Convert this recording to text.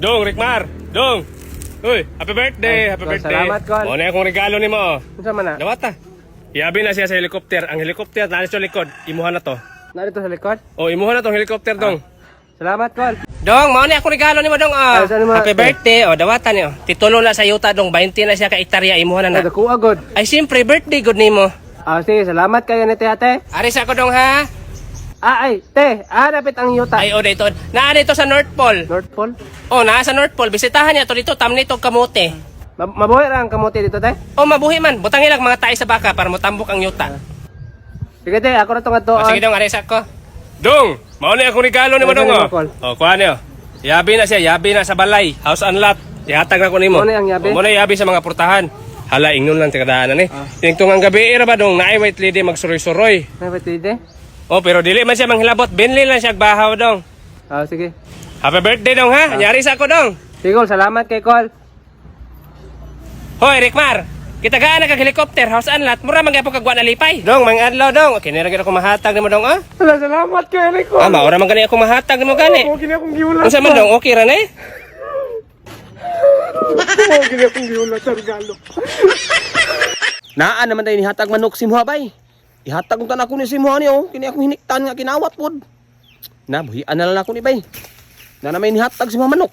Dong, Rickmar. Dong. Uy, happy birthday, happy birthday. Salamat, Col. Mo na akong regalo nimo. Unsa man na? Dawat ta. Iabi na siya sa helicopter. Ang helicopter na sa likod. Imuha na to. Narito sa likod. Oh, imuha na tong helicopter, Dong. Salamat, Col. Dong, mo na akong regalo nimo, Dong. Saan mo? Happy birthday. Oh, dawatan niyo. Titulo na sa yuta, Dong. 20 na siya ka hektarya. Imuha na na. Dako agad. Ay, siyempre, birthday good nimo. Sige, salamat kayo ni ate. Aris ako, Dong, ha? Te, napit ang yuta. Ay, o dito. Naa dito sa North Pole. North Pole. Oh, naa sa North Pole. Bisitahan niya to dito. Tam nito kamote. Mabuhay ra ang kamote dito, te. Oh, mabuhi man. Butang ilag mga tayo sa baka para motambok ang yuta. Sige, te, ako na itong ato. Sige, Dong, aris ako. Dong, mauna akong regalo nimo, Dong. Oh, kuha niyo. Yabi na siya. Yabi na sa balay. House and lot. Ihatag na ko nimo. Muna ang yabi? Muna yabi sa mga purtahan. Hala, ingnon lang tikadaanan eh. Tingtong ang gabi era ba, Dong? Naay white lady magsuroy-suroy. Napit Oh, pero dili man siya manghilabot. Binli lang siya bahaw, Dong. sige. Happy birthday, Dong, ha? Nyari sa ako, Dong. Sige, Col, salamat kay Col. Hoy, Rickmar. Kita gaan kag helicopter, house and lot. Mura man gyapon kagwa na lipay. Dong, mga adlaw, Dong. Okay, nira gyud ako mahatag nimo, Dong, ah. Salamat kay Col. Maura man gani ako mahatag nimo gani. Okay na akong giulat. Unsa man, Dong? Okay ra na eh? Okay na akong giulat sa regalo. Naa naman tayo nihatag manok si Muhabay. Ihatag kong tanak ko ni si Muha niyo. Kini akong hiniktan nga kinawat pod. Nabuhian na lang ako ni Bay. Na may nihatag si Muha manok.